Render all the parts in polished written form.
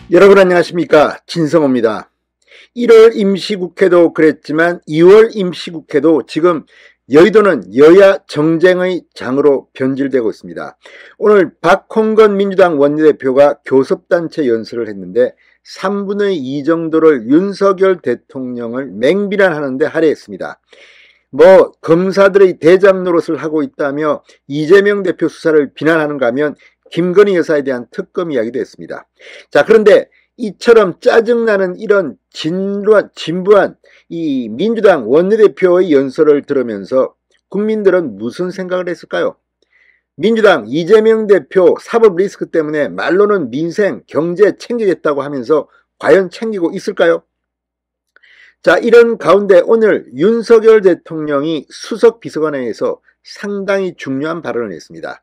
여러분 안녕하십니까, 진성호입니다. 1월 임시국회도 그랬지만 2월 임시국회도 지금 여의도는 여야 정쟁의 장으로 변질되고 있습니다. 오늘 박홍건 민주당 원내대표가 교섭단체 연설을 했는데 3분의 2 정도를 윤석열 대통령을 맹비난하는데 할애했습니다. 검사들의 대장 노릇을 하고 있다며 이재명 대표 수사를 비난하는가 하면 김건희 여사에 대한 특검 이야기도 했습니다. 자, 그런데 이처럼 짜증나는 이런 진부한 이 민주당 원내대표의 연설을 들으면서 국민들은 무슨 생각을 했을까요? 민주당 이재명 대표 사법 리스크 때문에 말로는 민생, 경제 챙기겠다고 하면서 과연 챙기고 있을까요? 자, 이런 가운데 오늘 윤석열 대통령이 수석 비서관회에서 상당히 중요한 발언을 했습니다.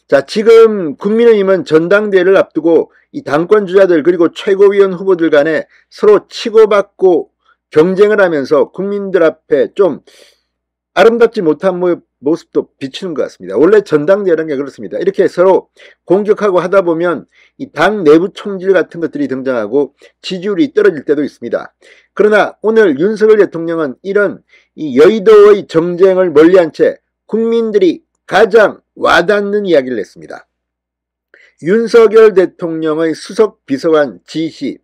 자, 지금 국민의힘은 전당대회를 앞두고 이 당권 주자들 그리고 최고위원 후보들 간에 서로 치고받고 경쟁을 하면서 국민들 앞에 좀 아름답지 못한 모습도 비치는 것 같습니다. 원래 전당대회라는 게 그렇습니다. 이렇게 서로 공격하고 하다 보면 이 당 내부 총질 같은 것들이 등장하고 지지율이 떨어질 때도 있습니다. 그러나 오늘 윤석열 대통령은 이런 이 여의도의 정쟁을 멀리한 채 국민들이 가장 와닿는 이야기를 했습니다. 윤석열 대통령의 수석 비서관 지시,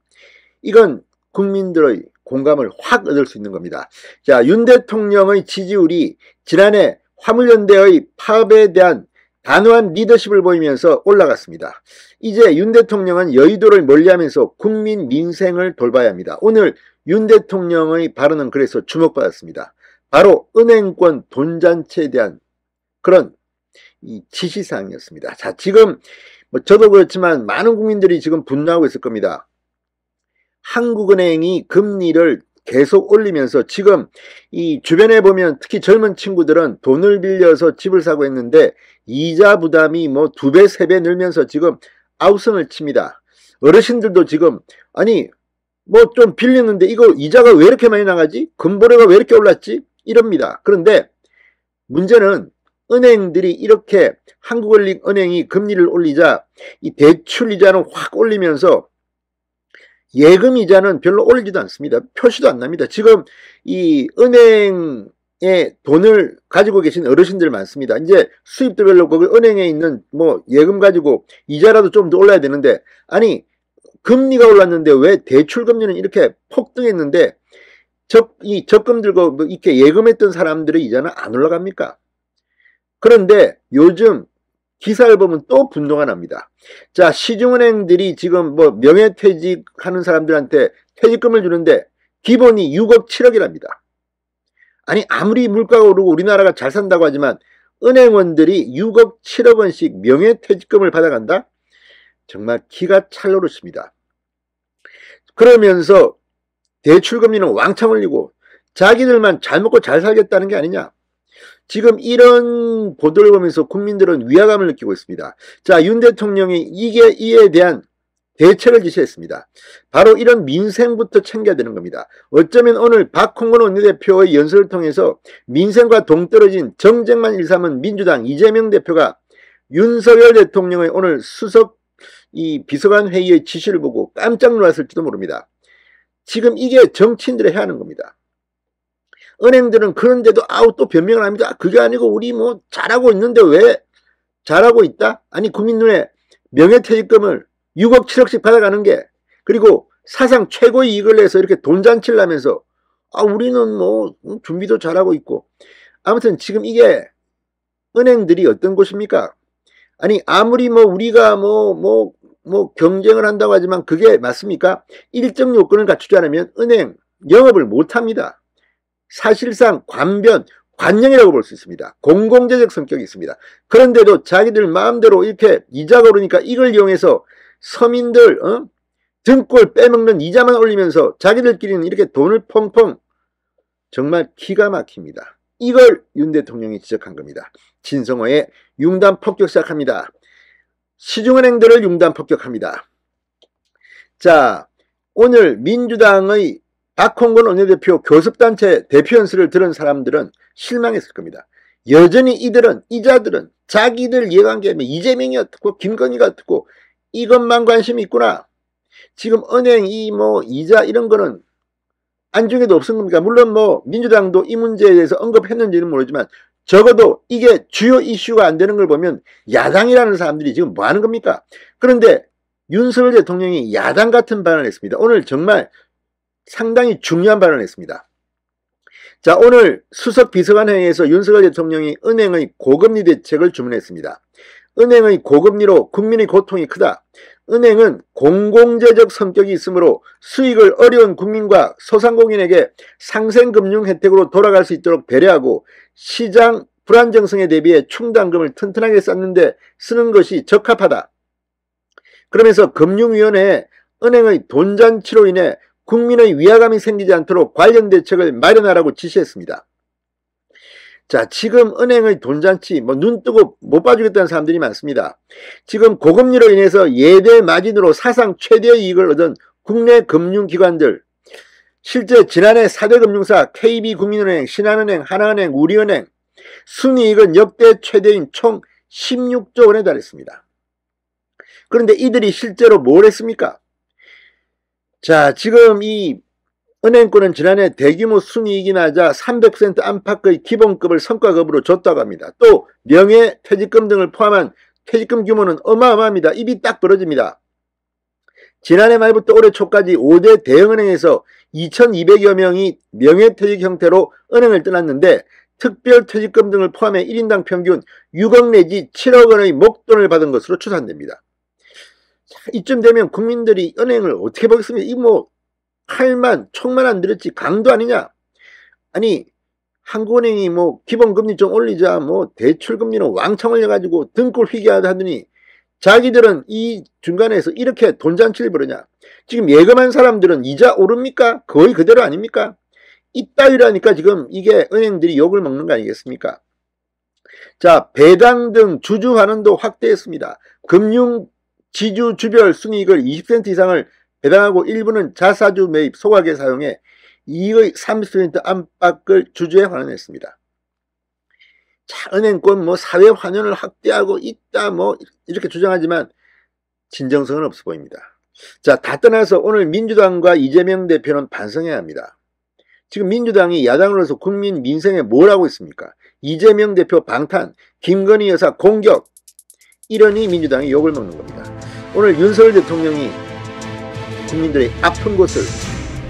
이건 국민들의 공감을 확 얻을 수 있는 겁니다. 자, 윤 대통령의 지지율이 지난해 화물연대의 파업에 대한 단호한 리더십을 보이면서 올라갔습니다. 이제 윤 대통령은 여의도를 멀리하면서 국민 민생을 돌봐야 합니다. 오늘 윤 대통령의 발언은 그래서 주목받았습니다. 바로 은행권 돈잔치에 대한 그런 이 지시사항이었습니다. 자, 지금 저도 그렇지만 많은 국민들이 지금 분노하고 있을 겁니다. 한국은행이 금리를 계속 올리면서 지금 이 주변에 보면 특히 젊은 친구들은 돈을 빌려서 집을 사고 했는데 이자 부담이 2배, 3배 늘면서 지금 아우성을 칩니다. 어르신들도 지금 아니 좀 빌리는데 이거 이자가 왜 이렇게 많이 나가지? 금보료가 왜 이렇게 올랐지? 이럽니다. 그런데 문제는 은행들이 이렇게 한국은행이 금리를 올리자 이 대출 이자는 확 올리면서 예금 이자는 별로 올리지도 않습니다. 표시도 안 납니다. 지금 이 은행에 돈을 가지고 계신 어르신들 많습니다. 이제 수입도 별로 거기 은행에 있는 예금 가지고 이자라도 좀 더 올라야 되는데 아니 금리가 올랐는데 왜 대출 금리는 이렇게 폭등했는데 이 적금 들고 이렇게 예금했던 사람들의 이자는 안 올라갑니까? 그런데 요즘 기사를 보면 또 분노가 납니다. 자, 시중은행들이 지금 명예퇴직하는 사람들한테 퇴직금을 주는데 기본이 6억 7억이랍니다. 아니 아무리 물가가 오르고 우리나라가 잘 산다고 하지만 은행원들이 6억 7억 원씩 명예퇴직금을 받아간다? 정말 기가 찰 노릇입니다. 그러면서 대출금리는 왕창 올리고 자기들만 잘 먹고 잘 살겠다는 게 아니냐. 지금 이런 보도를 보면서 국민들은 위화감을 느끼고 있습니다. 자, 윤 대통령이 이에 대한 대책을 지시했습니다. 바로 이런 민생부터 챙겨야 되는 겁니다. 어쩌면 오늘 박홍근 원내대표의 연설을 통해서 민생과 동떨어진 정쟁만 일삼은 민주당 이재명 대표가 윤석열 대통령의 오늘 수석 이 비서관 회의의 지시를 보고 깜짝 놀랐을지도 모릅니다. 지금 이게 정치인들이 해야 하는 겁니다. 은행들은 그런데도 또 변명을 합니다. 그게 아니고 우리 잘하고 있는데 왜 잘하고 있다? 아니 국민 눈에 명예퇴직금을 6억 7억씩 받아가는 게 그리고 사상 최고의 이익을 내서 이렇게 돈잔치를 하면서 우리는 준비도 잘하고 있고 아무튼 지금 이게 은행들이 어떤 곳입니까? 아니 아무리 우리가 경쟁을 한다고 하지만 그게 맞습니까? 일정 요건을 갖추지 않으면 은행 영업을 못합니다. 사실상 관영이라고 볼 수 있습니다. 공공재적 성격이 있습니다. 그런데도 자기들 마음대로 이렇게 이자가 오르니까 이걸 이용해서 서민들 등골 빼먹는 이자만 올리면서 자기들끼리는 이렇게 돈을 펑펑 정말 기가 막힙니다. 이걸 윤 대통령이 지적한 겁니다. 진성호의 융단 폭격 시작합니다. 시중은행들을 융단 폭격합니다. 자, 오늘 민주당의 박홍근 원내대표 교섭단체 대표 연설을 들은 사람들은 실망했을 겁니다. 여전히 이자들은 자기들 이해관계하면 이재명이 어떻고 김건희가 어떻고 이것만 관심이 있구나. 지금 은행 이 뭐 이자 이런 거는 안중에도 없은 겁니까? 물론 뭐 민주당도 이 문제에 대해서 언급했는지는 모르지만 적어도 이게 주요 이슈가 안 되는 걸 보면 야당이라는 사람들이 지금 뭐 하는 겁니까? 그런데 윤석열 대통령이 야당 같은 발언을 했습니다. 오늘 정말 상당히 중요한 발언을 했습니다. 자, 오늘 수석 비서관 회의에서 윤석열 대통령이 은행의 고금리 대책을 주문했습니다. 은행의 고금리로 국민의 고통이 크다. 은행은 공공재적 성격이 있으므로 수익을 어려운 국민과 소상공인에게 상생금융 혜택으로 돌아갈 수 있도록 배려하고 시장 불안정성에 대비해 충당금을 튼튼하게 쌓는데 쓰는 것이 적합하다. 그러면서 금융위원회에 은행의 돈잔치로 인해 국민의 위화감이 생기지 않도록 관련 대책을 마련하라고 지시했습니다. 자, 지금 은행의 돈잔치 눈 뜨고 못 봐주겠다는 사람들이 많습니다. 지금 고금리로 인해서 예대 마진으로 사상 최대의 이익을 얻은 국내 금융기관들, 실제 지난해 4대 금융사 KB국민은행, 신한은행, 하나은행, 우리은행 순이익은 역대 최대인 총 16조 원에 달했습니다. 그런데 이들이 실제로 뭘 했습니까? 자, 지금 이 은행권은 지난해 대규모 순이익이 나자 300% 안팎의 기본급을 성과급으로 줬다고 합니다. 또 명예퇴직금 등을 포함한 퇴직금 규모는 어마어마합니다. 입이 딱 벌어집니다. 지난해 말부터 올해 초까지 5대 대형은행에서 2200여 명이 명예퇴직 형태로 은행을 떠났는데 특별퇴직금 등을 포함해 1인당 평균 6억 내지 7억 원의 목돈을 받은 것으로 추산됩니다. 자, 이쯤 되면 국민들이 은행을 어떻게 보겠습니까? 이 칼만 총만 안 들었지 강도 아니냐? 아니 한국은행이 기본금리 좀 올리자 대출금리는 왕창 올려가지고 등골 휘게 하더니 자기들은 이 중간에서 이렇게 돈잔치를 벌이냐? 지금 예금한 사람들은 이자 오릅니까? 거의 그대로 아닙니까? 이따위라니까 지금 이게 은행들이 욕을 먹는 거 아니겠습니까? 자, 배당 등 주주 환원도 확대했습니다. 금융 지주 주별 순이익을 20% 이상을 배당하고 일부는 자사주 매입 소각에 사용해 이익의 30% 안팎을 주주에 환원했습니다. 자, 은행권 사회 환원을 확대하고 있다 이렇게 주장하지만 진정성은 없어 보입니다. 자, 다 떠나서 오늘 민주당과 이재명 대표는 반성해야 합니다. 지금 민주당이 야당으로서 국민 민생에 뭘 하고 있습니까? 이재명 대표 방탄, 김건희 여사 공격, 이러니 민주당이 욕을 먹는 겁니다. 오늘 윤석열 대통령이 국민들의 아픈 곳을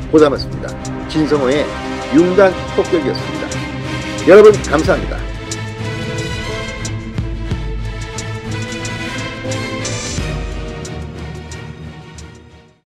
보담았습니다. 진성호의 융단 폭격이었습니다. 여러분 감사합니다.